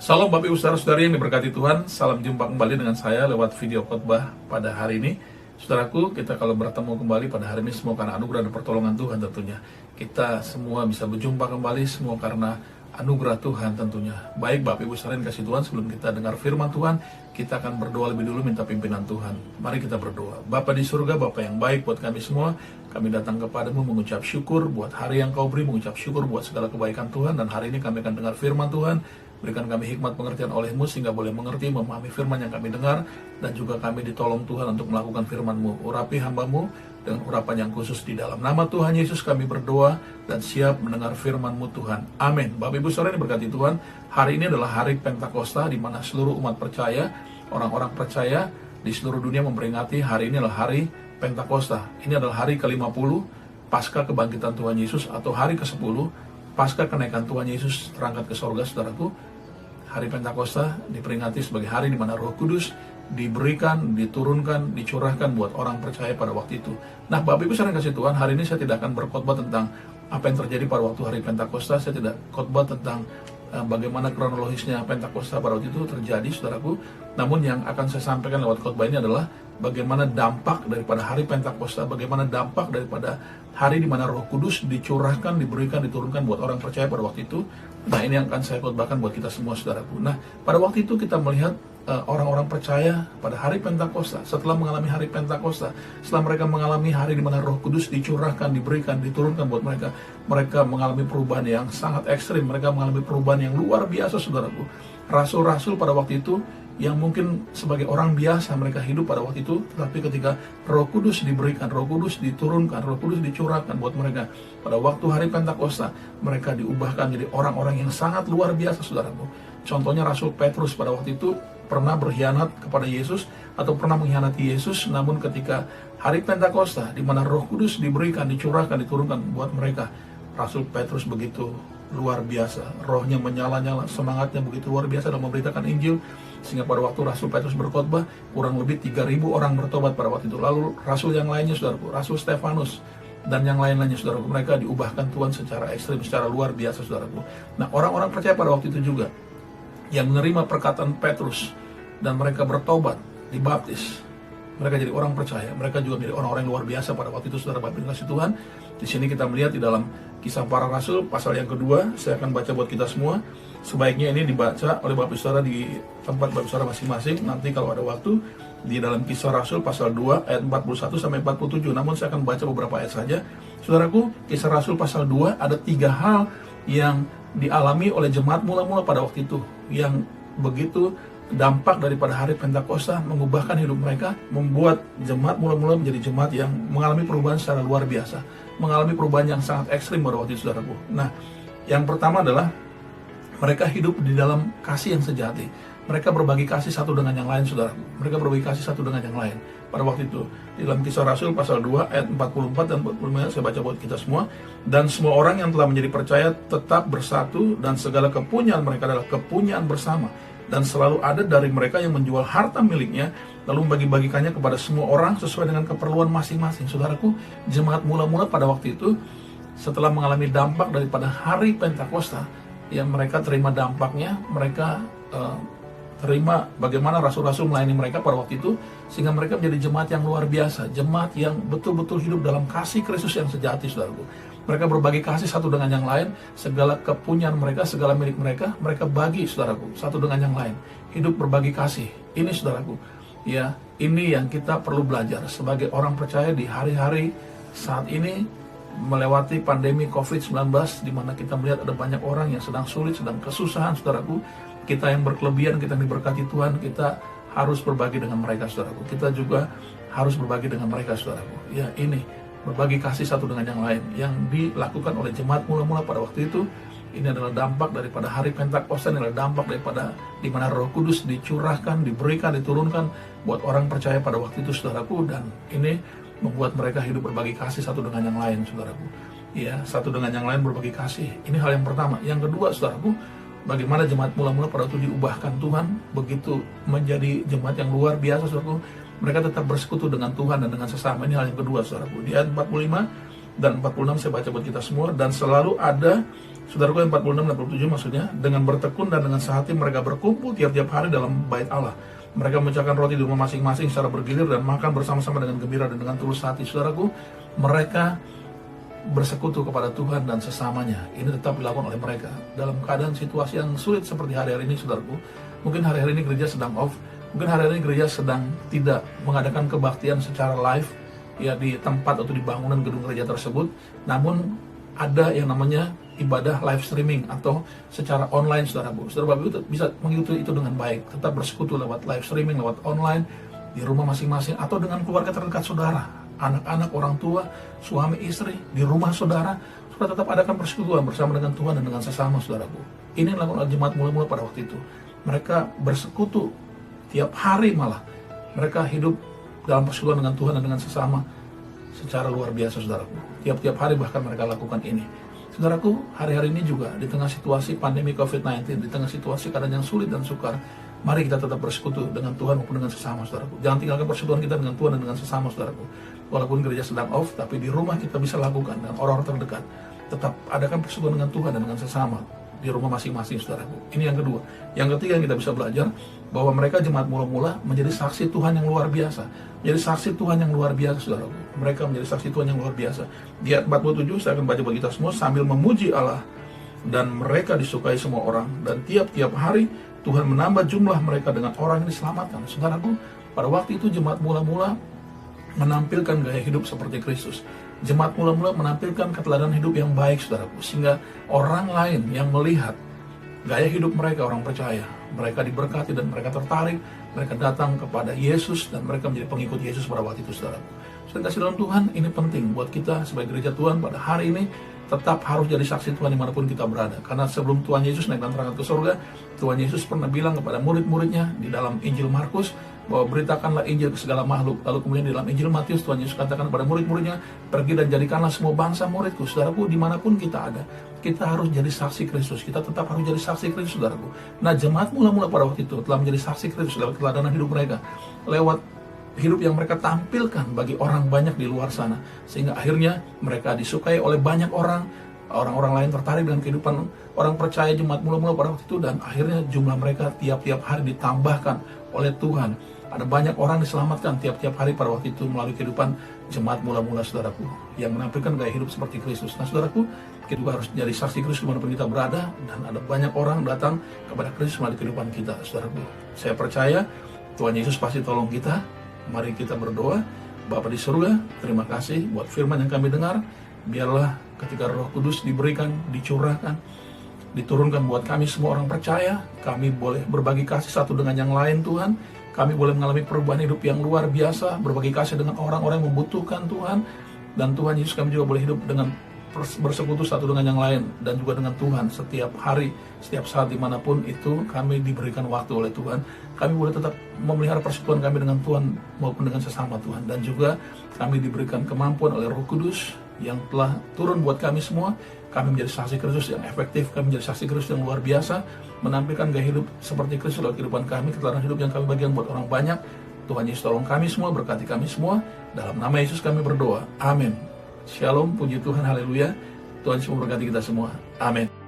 Salam Bapak Ibu Saudara-saudari yang diberkati Tuhan. Salam jumpa kembali dengan saya lewat video khotbah pada hari ini. Saudaraku, kita kalau bertemu kembali pada hari ini semua karena anugerah dan pertolongan Tuhan tentunya. Kita semua bisa berjumpa kembali semua karena anugerah Tuhan tentunya. Baik Bapak Ibu Saudara yang kasih Tuhan, sebelum kita dengar firman Tuhan, kita akan berdoa lebih dulu minta pimpinan Tuhan. Mari kita berdoa. Bapa di surga, Bapa yang baik buat kami semua, kami datang kepadamu mengucap syukur buat hari yang kau beri, mengucap syukur buat segala kebaikan Tuhan, dan hari ini kami akan dengar firman Tuhan. Berikan kami hikmat pengertian oleh-Mu sehingga boleh mengerti, memahami firman yang kami dengar, dan juga kami ditolong Tuhan untuk melakukan firman-Mu. Urapi hamba-Mu dengan urapan yang khusus di dalam nama Tuhan Yesus kami berdoa dan siap mendengar firman-Mu Tuhan. Amin. Bapak Ibu Saudara yang diberkati Tuhan, hari ini adalah hari Pentakosta di mana seluruh umat percaya, orang-orang percaya di seluruh dunia memperingati hari ini adalah hari Pentakosta. Ini adalah hari ke-50 pasca kebangkitan Tuhan Yesus atau hari ke-10 pasca kenaikan Tuhan Yesus terangkat ke sorga, saudaraku. Hari Pentakosta diperingati sebagai hari di mana Roh Kudus diberikan, diturunkan, dicurahkan buat orang percaya pada waktu itu. Nah, Bapak Ibu saudara kasih Tuhan, hari ini saya tidak akan berkhotbah tentang apa yang terjadi pada waktu hari Pentakosta. Saya tidak khotbah tentang bagaimana kronologisnya Pentakosta pada waktu itu terjadi, saudaraku. Namun yang akan saya sampaikan lewat khotbah ini adalah bagaimana dampak daripada hari Pentakosta, bagaimana dampak daripada hari di mana Roh Kudus dicurahkan, diberikan, diturunkan buat orang percaya pada waktu itu. Nah, ini yang akan saya khotbahkan buat kita semua, saudaraku. Nah, pada waktu itu kita melihat orang-orang percaya pada hari Pentakosta, setelah mengalami hari Pentakosta, setelah mereka mengalami hari di mana Roh Kudus dicurahkan, diberikan, diturunkan buat mereka, mereka mengalami perubahan yang sangat ekstrim, mereka mengalami perubahan yang luar biasa, saudaraku. Rasul-rasul pada waktu itu yang mungkin sebagai orang biasa mereka hidup pada waktu itu, tetapi ketika Roh Kudus diberikan, Roh Kudus diturunkan, Roh Kudus dicurahkan buat mereka pada waktu hari Pentakosta, mereka diubahkan menjadi orang-orang yang sangat luar biasa, saudaraku. Contohnya Rasul Petrus pada waktu itu pernah berkhianat kepada Yesus atau pernah mengkhianati Yesus, namun ketika hari Pentakosta di mana Roh Kudus diberikan, dicurahkan, diturunkan buat mereka, Rasul Petrus begitu luar biasa, rohnya menyala-nyala, semangatnya begitu luar biasa dalam memberitakan Injil, sehingga pada waktu Rasul Petrus berkhotbah, kurang lebih 3.000 orang bertobat pada waktu itu. Lalu Rasul yang lainnya, saudaraku, Rasul Stefanus dan yang lain-lainnya, saudaraku, mereka diubahkan Tuhan secara ekstrim, secara luar biasa, saudaraku. Nah, orang-orang percaya pada waktu itu juga yang menerima perkataan Petrus dan mereka bertobat, dibaptis, mereka jadi orang percaya, mereka juga menjadi orang-orang yang luar biasa pada waktu itu, saudara Bapak kasih Tuhan. Di sini kita melihat di dalam Kisah Para Rasul pasal yang kedua, saya akan baca buat kita semua. Sebaiknya ini dibaca oleh Bapak Saudara di tempat Bapak Saudara masing-masing. Nanti kalau ada waktu di dalam Kisah Rasul pasal 2 ayat 41 sampai 47. Namun saya akan baca beberapa ayat saja. Saudaraku, Kisah Rasul pasal 2 ada 3 hal yang dialami oleh jemaat mula-mula pada waktu itu, yang begitu dampak daripada hari Pentakosta mengubahkan hidup mereka, membuat jemaat mula-mula menjadi jemaat yang mengalami perubahan secara luar biasa, mengalami perubahan yang sangat ekstrim pada waktu itu, saudaraku. Nah, yang pertama adalah mereka hidup di dalam kasih yang sejati. Mereka berbagi kasih satu dengan yang lain, saudaraku. Mereka berbagi kasih satu dengan yang lain pada waktu itu. Di dalam Kisah Rasul pasal 2 ayat 44 dan 45 saya baca buat kita semua. Dan semua orang yang telah menjadi percaya tetap bersatu, dan segala kepunyaan mereka adalah kepunyaan bersama. Dan selalu ada dari mereka yang menjual harta miliknya, lalu membagi-bagikannya kepada semua orang sesuai dengan keperluan masing-masing. Saudaraku, jemaat mula-mula pada waktu itu, setelah mengalami dampak daripada hari Pentakosta, yang mereka terima dampaknya, mereka terima bagaimana rasul-rasul melayani mereka pada waktu itu, sehingga mereka menjadi jemaat yang luar biasa, jemaat yang betul-betul hidup dalam kasih Kristus yang sejati, saudaraku. Mereka berbagi kasih satu dengan yang lain, segala kepunyaan mereka, segala milik mereka, mereka bagi, saudaraku, satu dengan yang lain. Hidup berbagi kasih. Ini, saudaraku, ya, ini yang kita perlu belajar sebagai orang percaya di hari-hari saat ini, melewati pandemi COVID-19, di mana kita melihat ada banyak orang yang sedang sulit, sedang kesusahan, saudaraku. Kita yang berkelebihan, kita yang diberkati Tuhan, kita harus berbagi dengan mereka, saudaraku. Kita juga harus berbagi dengan mereka, saudaraku. Ya, ini berbagi kasih satu dengan yang lain yang dilakukan oleh jemaat mula-mula pada waktu itu. Ini adalah dampak daripada hari Pentakosta, ini adalah dampak daripada di mana Roh Kudus dicurahkan, diberikan, diturunkan buat orang percaya pada waktu itu, saudaraku. Dan ini membuat mereka hidup berbagi kasih satu dengan yang lain, saudaraku. Ya, satu dengan yang lain berbagi kasih. Ini hal yang pertama. Yang kedua, saudaraku, bagaimana jemaat mula-mula pada waktu diubahkan Tuhan, begitu menjadi jemaat yang luar biasa, saudaraku. Mereka tetap bersekutu dengan Tuhan dan dengan sesama. Ini hal yang kedua, saudaraku. Di ayat 45 dan 46 saya baca buat kita semua. Dan selalu ada Saudaraku, 46 dan 47 maksudnya, dengan bertekun dan dengan sehati mereka berkumpul tiap-tiap hari dalam bait Allah. Mereka memecahkan roti di rumah masing-masing secara bergilir dan makan bersama-sama dengan gembira dan dengan tulus hati. Saudaraku, mereka bersekutu kepada Tuhan dan sesamanya. Ini tetap dilakukan oleh mereka dalam keadaan situasi yang sulit seperti hari-hari ini, saudaraku. Mungkin hari-hari ini gereja sedang off, mungkin hari-hari ini gereja sedang tidak mengadakan kebaktian secara live ya di tempat atau di bangunan gedung gereja tersebut. Namun ada yang namanya ibadah live streaming atau secara online, saudaraku. Saudara itu bisa mengikuti itu dengan baik, tetap bersekutu lewat live streaming, lewat online di rumah masing-masing atau dengan keluarga terdekat saudara, anak-anak, orang tua, suami, istri, di rumah saudara tetap adakan persekutuan bersama dengan Tuhan dan dengan sesama, saudaraku. Ini yang dilakukan oleh jemaat mula-mula pada waktu itu. Mereka bersekutu tiap hari, malah mereka hidup dalam persekutuan dengan Tuhan dan dengan sesama secara luar biasa, saudaraku. Tiap-tiap hari bahkan mereka lakukan ini. Saudaraku, hari-hari ini juga di tengah situasi pandemi COVID-19, di tengah situasi keadaan yang sulit dan sukar, mari kita tetap bersekutu dengan Tuhan maupun dengan sesama, saudaraku. Jangan tinggalkan persekutuan kita dengan Tuhan dan dengan sesama, saudaraku. Walaupun gereja sedang off, tapi di rumah kita bisa lakukan dengan orang-orang terdekat. Tetap adakan persekutuan dengan Tuhan dan dengan sesama di rumah masing-masing, saudaraku. Ini yang kedua. Yang ketiga yang kita bisa belajar, bahwa mereka jemaat mula-mula menjadi saksi Tuhan yang luar biasa. Menjadi saksi Tuhan yang luar biasa, saudaraku. Mereka menjadi saksi Tuhan yang luar biasa. Di ayat 47, saya akan baca bagi kita semua, sambil memuji Allah, dan mereka disukai semua orang, dan tiap-tiap hari Tuhan menambah jumlah mereka dengan orang yang diselamatkan. Saudaraku, pada waktu itu jemaat mula-mula menampilkan gaya hidup seperti Kristus. Jemaat mula-mula menampilkan keteladanan hidup yang baik, saudaraku, sehingga orang lain yang melihat gaya hidup mereka, orang percaya, mereka diberkati dan mereka tertarik, mereka datang kepada Yesus dan mereka menjadi pengikut Yesus pada waktu itu, saudaraku. Saudara kasih dalam Tuhan, ini penting buat kita sebagai gereja Tuhan pada hari ini, tetap harus jadi saksi Tuhan dimanapun kita berada. Karena sebelum Tuhan Yesus naik dan terangkat ke surga, Tuhan Yesus pernah bilang kepada murid-muridnya di dalam Injil Markus, bahwa beritakanlah Injil ke segala makhluk. Lalu kemudian di dalam Injil Matius, Tuhan Yesus katakan kepada murid-muridnya, pergi dan jadikanlah semua bangsa muridku. Saudaraku, dimanapun kita ada, kita harus jadi saksi Kristus. Kita tetap harus jadi saksi Kristus, saudaraku. Nah, jemaat mula-mula pada waktu itu telah menjadi saksi Kristus lewat keteladanan hidup mereka, lewat hidup yang mereka tampilkan bagi orang banyak di luar sana, sehingga akhirnya mereka disukai oleh banyak orang. Orang-orang lain tertarik dengan kehidupan orang percaya jemaat mula-mula pada waktu itu, dan akhirnya jumlah mereka tiap-tiap hari ditambahkan oleh Tuhan. Ada banyak orang diselamatkan tiap-tiap hari pada waktu itu melalui kehidupan jemaat mula-mula, saudaraku, yang menampilkan gaya hidup seperti Kristus. Nah, saudaraku, kita juga harus jadi saksi Kristus dimanapun kita berada, dan ada banyak orang datang kepada Kristus melalui kehidupan kita, saudaraku. Saya percaya Tuhan Yesus pasti tolong kita. Mari kita berdoa. Bapa di surga, terima kasih buat firman yang kami dengar. Biarlah ketika Roh Kudus diberikan, dicurahkan, diturunkan buat kami semua orang percaya, kami boleh berbagi kasih satu dengan yang lain, Tuhan. Kami boleh mengalami perubahan hidup yang luar biasa, berbagi kasih dengan orang-orang yang membutuhkan, Tuhan. Dan Tuhan Yesus, kami juga boleh hidup dengan bersekutu satu dengan yang lain, dan juga dengan Tuhan setiap hari, setiap saat, dimanapun itu kami diberikan waktu oleh Tuhan. Kami boleh tetap memelihara persekutuan kami dengan Tuhan maupun dengan sesama, Tuhan. Dan juga kami diberikan kemampuan oleh Roh Kudus yang telah turun buat kami semua. Kami menjadi saksi Kristus yang efektif, kami menjadi saksi Kristus yang luar biasa, menampilkan gaya hidup seperti Kristus lewat kehidupan kami, keteladanan hidup yang kami bagikan buat orang banyak. Tuhan Yesus tolong kami semua, berkati kami semua. Dalam nama Yesus kami berdoa. Amin. Shalom, puji Tuhan, haleluya. Tuhan Yesus memberkati kita semua. Amin.